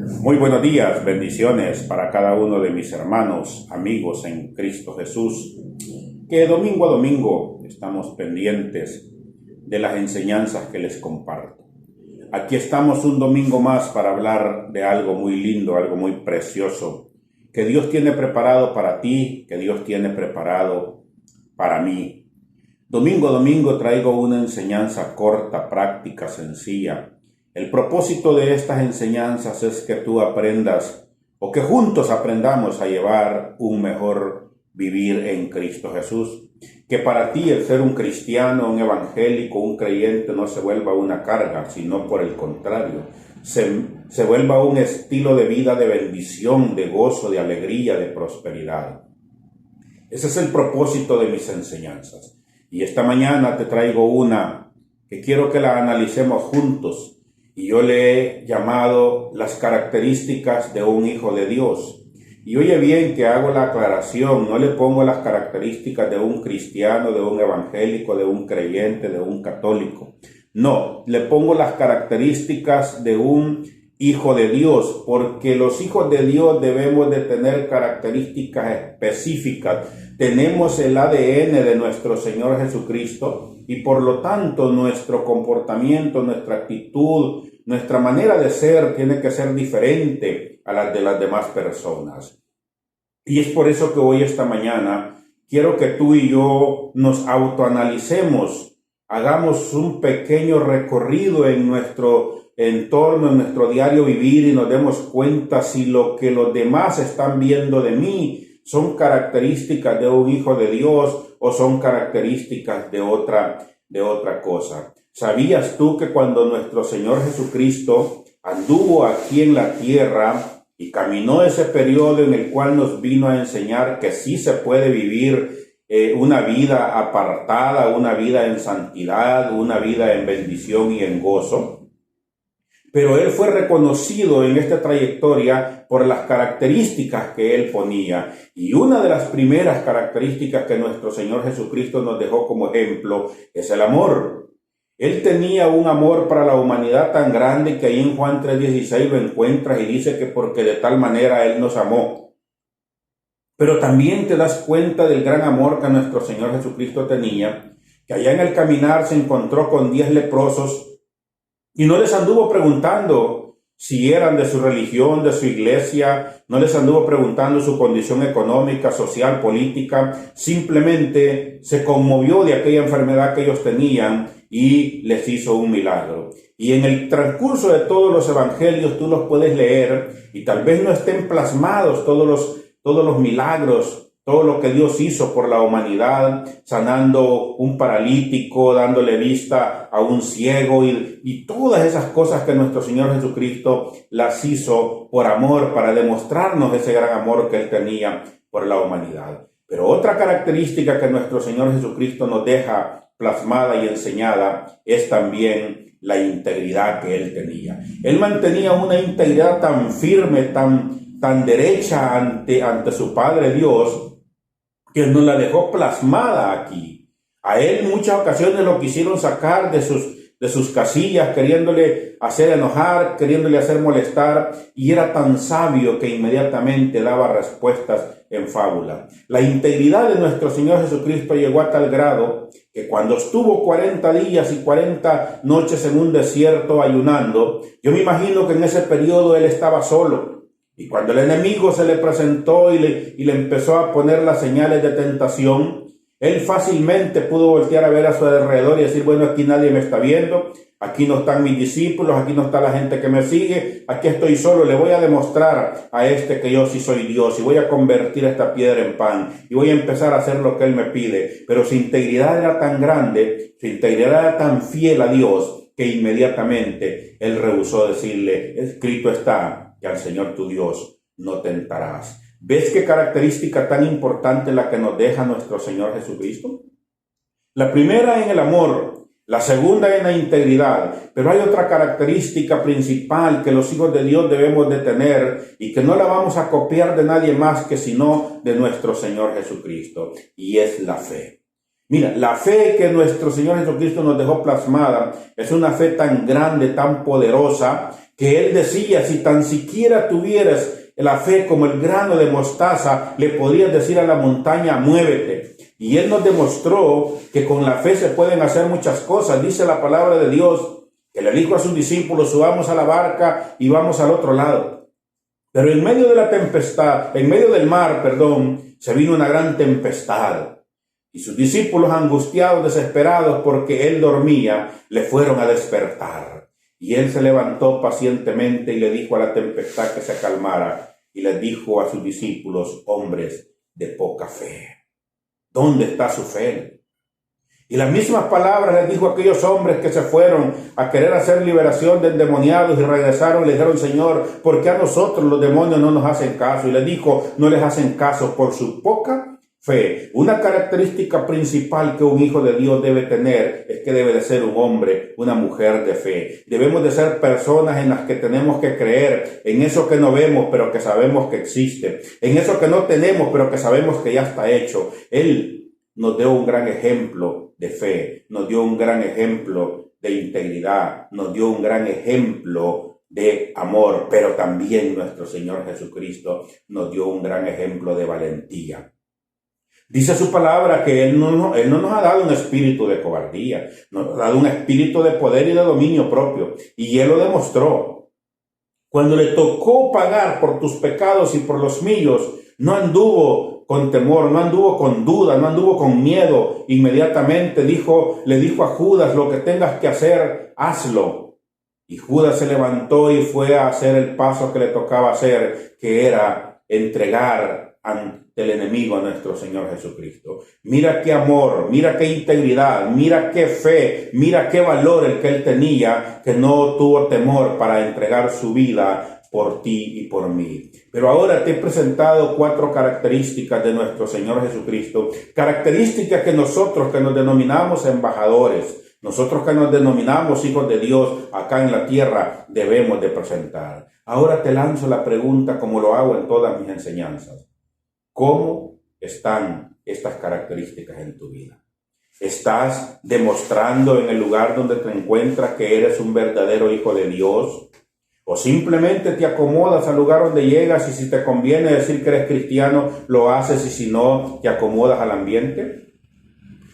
Muy buenos días, bendiciones para cada uno de mis hermanos, amigos en Cristo Jesús, que domingo a domingo estamos pendientes de las enseñanzas que les comparto. Aquí estamos un domingo más para hablar de algo muy lindo, algo muy precioso, que Dios tiene preparado para ti, que Dios tiene preparado para mí. Domingo a domingo traigo una enseñanza corta, práctica, sencilla. El propósito de estas enseñanzas es que tú aprendas o que juntos aprendamos a llevar un mejor vivir en Cristo Jesús. Que para ti el ser un cristiano, un evangélico, un creyente no se vuelva una carga, sino por el contrario, se vuelva un estilo de vida de bendición, de gozo, de alegría, de prosperidad. Ese es el propósito de mis enseñanzas. Y esta mañana te traigo una que quiero que la analicemos juntos. Y yo le he llamado las características de un hijo de Dios. Y oye bien que hago la aclaración, no le pongo las características de un cristiano, de un evangélico, de un creyente, de un católico. No, le pongo las características de un hijo de Dios, porque los hijos de Dios debemos de tener características específicas. Tenemos el ADN de nuestro Señor Jesucristo y por lo tanto nuestro comportamiento, nuestra actitud, nuestra manera de ser tiene que ser diferente a la de las demás personas. Y es por eso que hoy, esta mañana, quiero que tú y yo nos autoanalicemos, hagamos un pequeño recorrido en nuestro entorno, en nuestro diario vivir y nos demos cuenta si lo que los demás están viendo de mí son características de un hijo de Dios o son características de otra cosa. ¿Sabías tú que cuando nuestro Señor Jesucristo anduvo aquí en la tierra y caminó ese periodo en el cual nos vino a enseñar que sí se puede vivir una vida apartada, una vida en santidad, una vida en bendición y en gozo? Pero él fue reconocido en esta trayectoria por las características que él ponía. Y una de las primeras características que nuestro Señor Jesucristo nos dejó como ejemplo es el amor. Él tenía un amor para la humanidad tan grande que ahí en Juan 3:16 lo encuentras y dice que porque de tal manera él nos amó. Pero también te das cuenta del gran amor que nuestro Señor Jesucristo tenía, que allá en el caminar se encontró con 10 leprosos y no les anduvo preguntando si eran de su religión, de su iglesia, no les anduvo preguntando su condición económica, social, política, simplemente se conmovió de aquella enfermedad que ellos tenían y les hizo un milagro. Y en el transcurso de todos los evangelios tú los puedes leer y tal vez no estén plasmados todos los milagros, todo lo que Dios hizo por la humanidad, sanando un paralítico, dándole vista a un ciego y todas esas cosas que nuestro Señor Jesucristo las hizo por amor, para demostrarnos ese gran amor que Él tenía por la humanidad. Pero otra característica que nuestro Señor Jesucristo nos deja plasmada y enseñada es también la integridad que Él tenía. Él mantenía una integridad tan firme, tan derecha ante su Padre Dios, que nos la dejó plasmada aquí. A él en muchas ocasiones lo quisieron sacar de sus casillas, queriéndole hacer enojar, queriéndole hacer molestar, y era tan sabio que inmediatamente daba respuestas en fábula. La integridad de nuestro Señor Jesucristo llegó a tal grado que cuando estuvo 40 días y 40 noches en un desierto ayunando, yo me imagino que en ese periodo él estaba solo. Y cuando el enemigo se le presentó y le empezó a poner las señales de tentación, él fácilmente pudo voltear a ver a su alrededor y decir, bueno, aquí nadie me está viendo, aquí no están mis discípulos, aquí no está la gente que me sigue, aquí estoy solo, le voy a demostrar a este que yo sí soy Dios y voy a convertir esta piedra en pan y voy a empezar a hacer lo que él me pide. Pero su integridad era tan grande, su integridad era tan fiel a Dios que inmediatamente él rehusó decirle, escrito está, que al Señor tu Dios no tentarás. ¿Ves qué característica tan importante la que nos deja nuestro Señor Jesucristo? La primera en el amor, la segunda en la integridad, pero hay otra característica principal que los hijos de Dios debemos de tener y que no la vamos a copiar de nadie más que sino de nuestro Señor Jesucristo, y es la fe. Mira, la fe que nuestro Señor Jesucristo nos dejó plasmada es una fe tan grande, tan poderosa, que Él decía, si tan siquiera tuvieras la fe como el grano de mostaza, le podrías decir a la montaña, muévete. Y Él nos demostró que con la fe se pueden hacer muchas cosas. Dice la palabra de Dios, que le dijo a sus discípulos, subamos a la barca y vamos al otro lado. Pero en medio de la tempestad, en medio del mar, se vino una gran tempestad. Y sus discípulos, angustiados, desesperados porque Él dormía, le fueron a despertar. Y Él se levantó pacientemente y le dijo a la tempestad que se calmara. Y les dijo a sus discípulos, hombres de poca fe, ¿dónde está su fe? Y las mismas palabras les dijo a aquellos hombres que se fueron a querer hacer liberación de endemoniados y regresaron y le dijeron, Señor, ¿por qué a nosotros los demonios no nos hacen caso? Y les dijo, no les hacen caso por su poca fe. Una característica principal que un hijo de Dios debe tener es que debe de ser un hombre, una mujer de fe. Debemos de ser personas en las que tenemos que creer en eso que no vemos, pero que sabemos que existe. En eso que no tenemos, pero que sabemos que ya está hecho. Él nos dio un gran ejemplo de fe, nos dio un gran ejemplo de integridad, nos dio un gran ejemplo de amor, pero también nuestro Señor Jesucristo nos dio un gran ejemplo de valentía. Dice su palabra que Él no nos ha dado un espíritu de cobardía, nos ha dado un espíritu de poder y de dominio propio, y Él lo demostró. Cuando le tocó pagar por tus pecados y por los míos, no anduvo con temor, no anduvo con duda, no anduvo con miedo. Inmediatamente le dijo a Judas, lo que tengas que hacer, hazlo. Y Judas se levantó y fue a hacer el paso que le tocaba hacer, que era entregar ante el enemigo a nuestro Señor Jesucristo. Mira qué amor, mira qué integridad, mira qué fe, mira qué valor el que Él tenía, que no tuvo temor para entregar su vida por ti y por mí. Pero ahora te he presentado 4 características de nuestro Señor Jesucristo, características que nosotros que nos denominamos embajadores, nosotros que nos denominamos hijos de Dios acá en la tierra, debemos de presentar. Ahora te lanzo la pregunta como lo hago en todas mis enseñanzas. ¿Cómo están estas características en tu vida? ¿Estás demostrando en el lugar donde te encuentras que eres un verdadero hijo de Dios? ¿O simplemente te acomodas al lugar donde llegas y si te conviene decir que eres cristiano, lo haces y si no, te acomodas al ambiente?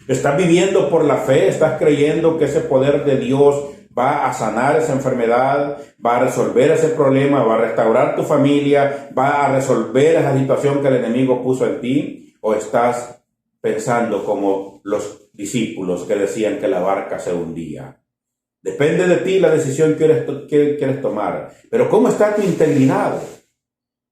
¿Estás viviendo por la fe? ¿Estás creyendo que ese poder de Dios va a sanar esa enfermedad, va a resolver ese problema, va a restaurar tu familia, va a resolver esa situación que el enemigo puso en ti? ¿O estás pensando como los discípulos que decían que la barca se hundía? Depende de ti la decisión que quieres tomar. Pero ¿cómo está tu integridad?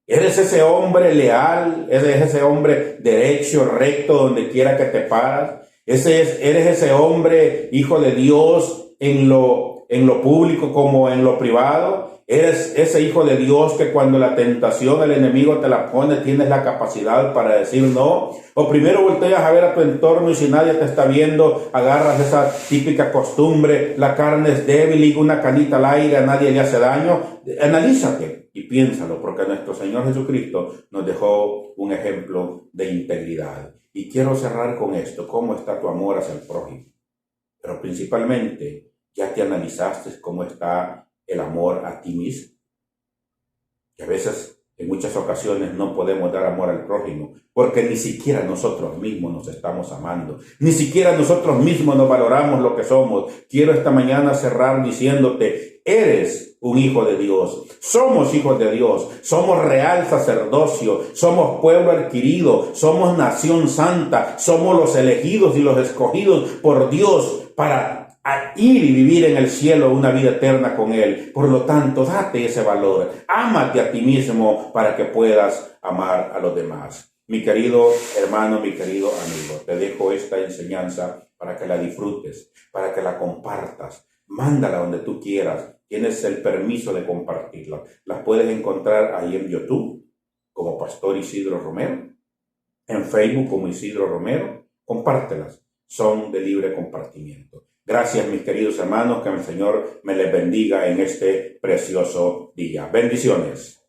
¿Eres ese hombre leal? ¿Eres ese hombre derecho, recto, donde quiera que te paras? ¿Eres ese hombre, hijo de Dios, en lo público como en lo privado? ¿Eres ese hijo de Dios que cuando la tentación, el enemigo te la pone, tienes la capacidad para decir no? ¿O primero volteas a ver a tu entorno y si nadie te está viendo, agarras esa típica costumbre, la carne es débil y una canita al aire, a nadie le hace daño? Analízate y piénsalo, porque nuestro Señor Jesucristo nos dejó un ejemplo de integridad. Y quiero cerrar con esto: ¿cómo está tu amor hacia el prójimo? Pero principalmente, ¿ya te analizaste cómo está el amor a ti mismo? Que a veces, en muchas ocasiones, no podemos dar amor al prójimo porque ni siquiera nosotros mismos nos estamos amando, ni siquiera nosotros mismos nos valoramos lo que somos. Quiero esta mañana cerrar diciéndote: eres un hijo de Dios, somos hijos de Dios, somos real sacerdocio, somos pueblo adquirido, somos nación santa, somos los elegidos y los escogidos por Dios para ir y vivir en el cielo una vida eterna con Él. Por lo tanto, date ese valor, ámate a ti mismo para que puedas amar a los demás. Mi querido hermano, mi querido amigo, te dejo esta enseñanza para que la disfrutes, para que la compartas. Mándala donde tú quieras. Tienes el permiso de compartirla. Las puedes encontrar ahí en YouTube como Pastor Isidro Romero, en Facebook como Isidro Romero. Compártelas. Son de libre compartimiento. Gracias, mis queridos hermanos, que el Señor me les bendiga en este precioso día. Bendiciones.